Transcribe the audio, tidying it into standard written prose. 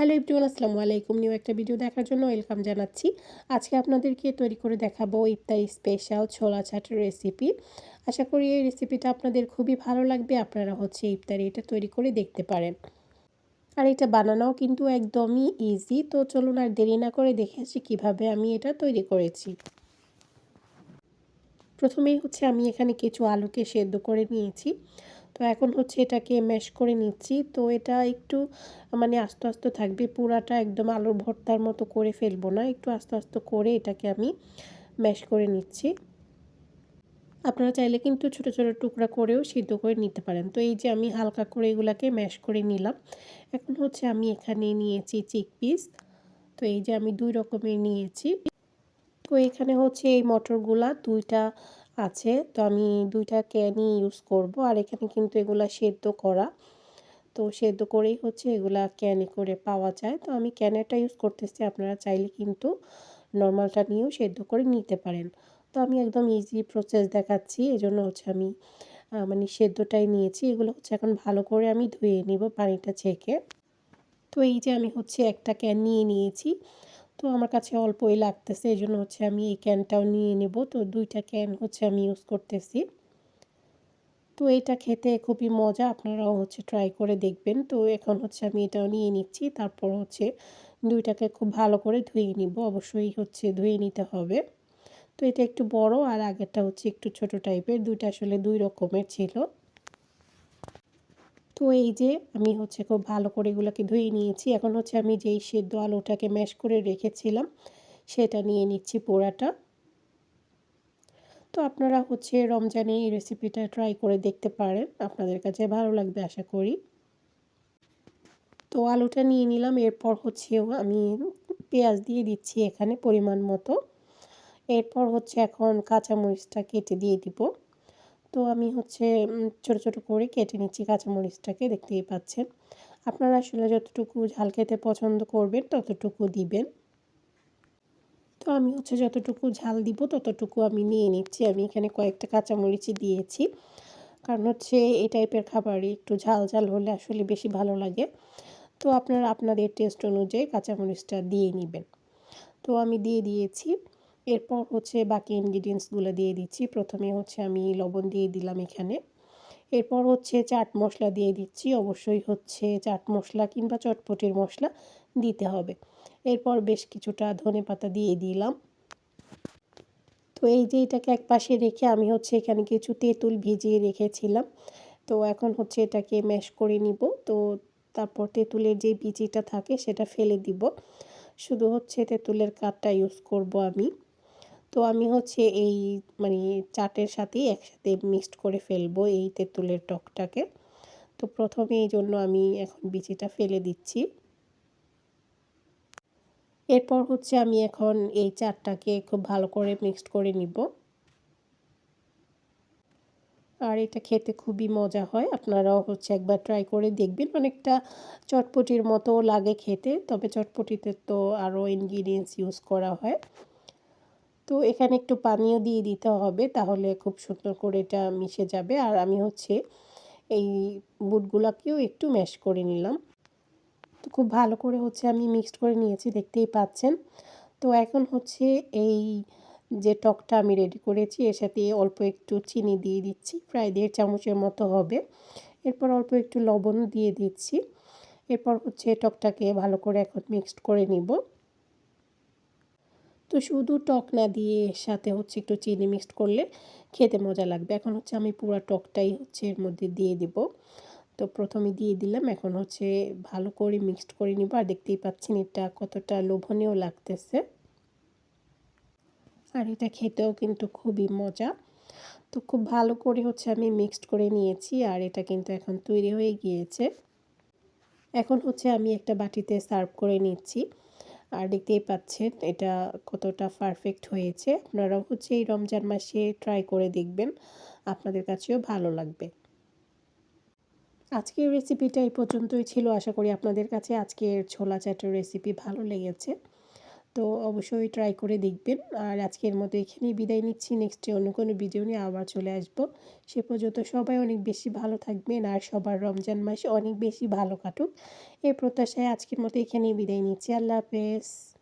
Hello everyone, আসসালামু আলাইকুম। New একটা ভিডিও দেখার জন্য ওয়েলকাম জানাচ্ছি। আজকে আপনাদেরকে তৈরি করে দেখাবো ইফতারি স্পেশাল ছোলা চাটের রেসিপি। আশা করি এই রেসিপিটা আপনাদের খুবই ভালো লাগবে। আপনারা ইফতারি এটা তৈরি করে দেখতে পারেন। আর এটা বানানোও কিন্তু একদমই ইজি। তো চলুন আর দেরি না করে দেখে আসি কীভাবে আমি এটা তৈরি করেছি। প্রথমেই আমি এখানে কিছু আলুকে সেদ্ধ করে নিয়েছি। তো এখন এটাকে ম্যাশ করে নিচ্ছি। তো এটা একটু আস্তে আস্তে থাকবে, পুরাটা একদম আলুর ভর্তার মতো করে ফেলবো না, একটু আস্তে আস্তে করে এটাকে আমি ম্যাশ করে নিচ্ছি। আপনারা চাইলে কিন্তু ছোট ছোট টুকরা করেও সিদ্ধ করে নিতে পারেন। তো এই যে আমি হালকা করে এগুলাকে ম্যাশ করে নিলাম। এখন আমি এখানে নিয়েছি চিকপিস। তো এই যে আমি 2 রকমের নিয়েছি। তো এখানে এই মটরগুলা 2টা আছে। তো আমি 2টা ক্যানই ইউজ করব। আর এখানে কিন্তু এগুলা সেদ্ধ করা। তো সেদ্ধ করেই এগুলা ক্যানে করে পাওয়া যায়। তো আমি ক্যানেরটা ইউজ করতেছি। আপনারা চাইলে কিন্তু নরমালটা নিয়েও সেদ্ধ করে নিতে পারেন। তো আমি একদম ইজি প্রসেস দেখাচ্ছি। এজন্য আমি সেদ্ধটাই নিয়েছি। এগুলো এখন ভালো করে আমি ধুয়ে নিব পানিটা ছেঁকে। তো এই যে আমি একটা ক্যান নিয়ে নিয়েছি। তো আমার কাছে অল্পই লাগতেছে, এজন্য আমি এই ক্যানটাও নিয়ে নেব। তো 2টা ক্যান আমি ইউজ করতেছি। তো এটা খেতে খুবই মজা, আপনারাও ট্রাই করে দেখবেন। তো এখন আমি এটাও নিয়ে নিচ্ছি। তারপর 2টাকে খুব ভালো করে ধুয়ে নিব। অবশ্যই ধুয়ে নিতে হবে। তো এটা একটু বড় আর আগেরটা একটু ছোট টাইপের। 2টা আসলে 2 রকমের ছিল। তো এই যে আমি খুব ভালো করে এগুলোকে ধুয়ে নিয়েছি। এখন আমি যেই সেদ্ধ আলুটাকে ম্যাশ করে রেখেছিলাম সেটা নিয়ে নিচ্ছি পোড়াটা। তো আপনারা রমজানে এই রেসিপিটা ট্রাই করে দেখতে পারেন। আপনাদের কাছে ভালো লাগবে আশা করি। তো আলুটা নিয়ে নিলাম। এরপর আমি পেঁয়াজ দিয়ে দিচ্ছি এখানে পরিমাণ মতো। এরপর এখন কাঁচামরিচটা কেটে দিয়ে দিব। তো আমি ছোট ছোট করে কেটে নিচ্ছি কাঁচামরিচটাকে, দেখতেই পাচ্ছেন। আপনারা আসলে যতটুকু ঝাল খেতে পছন্দ করবেন ততটুকু দিবেন। তো আমি যতটুকু ঝাল দিব ততটুকু আমি নিয়ে নিচ্ছি। আমি এখানে কয়েকটা কাঁচামরিচই দিয়েছি। কারণ এই টাইপের খাবারই একটু ঝাল ঝাল হলে আসলে বেশি ভালো লাগে। তো আপনারা আপনাদের টেস্ট অনুযায়ী কাঁচামরিচটা দিয়ে নেবেন। তো আমি দিয়ে দিয়েছি। এরপর বাকি ইনগ্রিডিয়েন্টসগুলো দিয়ে দিচ্ছি। প্রথমে আমি লবণ দিয়ে দিলাম এখানে। এরপর চাট মশলা দিয়ে দিচ্ছি। অবশ্যই চাট মশলা কিংবা চটপটির মশলা দিতে হবে। এরপর বেশ কিছুটা ধনেপাতা দিয়ে দিলাম। তো এই যে এটাকে একপাশে রেখে আমি এখানে কিছু তেঁতুল ভিজিয়ে রেখেছিলাম। তো এখন এটাকে ম্যাশ করে নিব। তো তারপর তেঁতুলের যে বিচিটা থাকে সেটা ফেলে দিব। শুধু তেঁতুলের কাঠটা ইউজ করব আমি। তো আমি এই চাটের সাথেই একসাথে মিক্সড করে ফেলবো এই তেঁতুলের টকটাকে। তো প্রথমে এইজন্য আমি এখন বিচিটা ফেলে দিচ্ছি। এরপর আমি এখন এই চাটটাকে খুব ভালো করে মিক্সড করে নিব। আর এটা খেতে খুবই মজা হয়। আপনারাও একবার ট্রাই করে দেখবেন। অনেকটা চটপটির মতো লাগে খেতে। তবে চটপটিতে তো আরও ইনগ্রিডিয়েন্টস ইউজ করা হয়। তো এখানে একটু পানিও দিয়ে দিতে হবে, তাহলে খুব সুন্দর করে এটা মিশে যাবে। আর আমি এই বুটগুলাকেও একটু ম্যাশ করে নিলাম। তো খুব ভালো করে আমি মিক্সড করে নিয়েছি, দেখতেই পাচ্ছেন। তো এখন এই যে টকটা আমি রেডি করেছি এর সাথে অল্প একটু চিনি দিয়ে দিচ্ছি, প্রায় 1.5 চামচের মতো হবে। এরপর অল্প একটু লবণ দিয়ে দিচ্ছি। এরপর টকটাকে ভালো করে এখন মিক্সড করে নিব। তো শুধু টক না দিয়ে এর সাথে একটু চিনি মিক্সড করলে খেতে মজা লাগবে। এখন আমি পুরা টকটাই এর মধ্যে দিয়ে দিব। তো প্রথমে দিয়ে দিলাম। এখন ভালো করে মিক্সড করে নিব। আর দেখতেই পাচ্ছেন এটা কতটা লোভনীয় লাগতেছে। আর এটা খেতেও কিন্তু খুবই মজা। তো খুব ভালো করে আমি মিক্সড করে নিয়েছি। আর এটা কিন্তু এখন তৈরি হয়ে গিয়েছে। এখন আমি একটা বাটিতে সার্ভ করে নিচ্ছি। আর দেখতেই পাচ্ছেন এটা কতটা পারফেক্ট হয়েছে। আপনারাও এই রমজান মাসে ট্রাই করে দেখবেন, আপনাদের কাছেও ভালো লাগবে। আজকের রেসিপিটা এই পর্যন্তই ছিল। আশা করি আপনাদের কাছে আজকের ছোলা চাটের রেসিপি ভালো লেগেছে। তো অবশ্যই ট্রাই করে দেখবেন। আর আজকের মতো এখানেই বিদায় নিচ্ছি। নেক্সটে অন্য কোনো ভিডিও নিয়ে আবার চলে আসবো। সে পর্যন্ত সবাই অনেক বেশি ভালো থাকবেন আর সবার রমজান মাস অনেক বেশি ভালো কাটুক। এই প্রত্যাশায় আজকের মতো এখানেই বিদায় নিচ্ছি। আল্লাহ হাফেজ।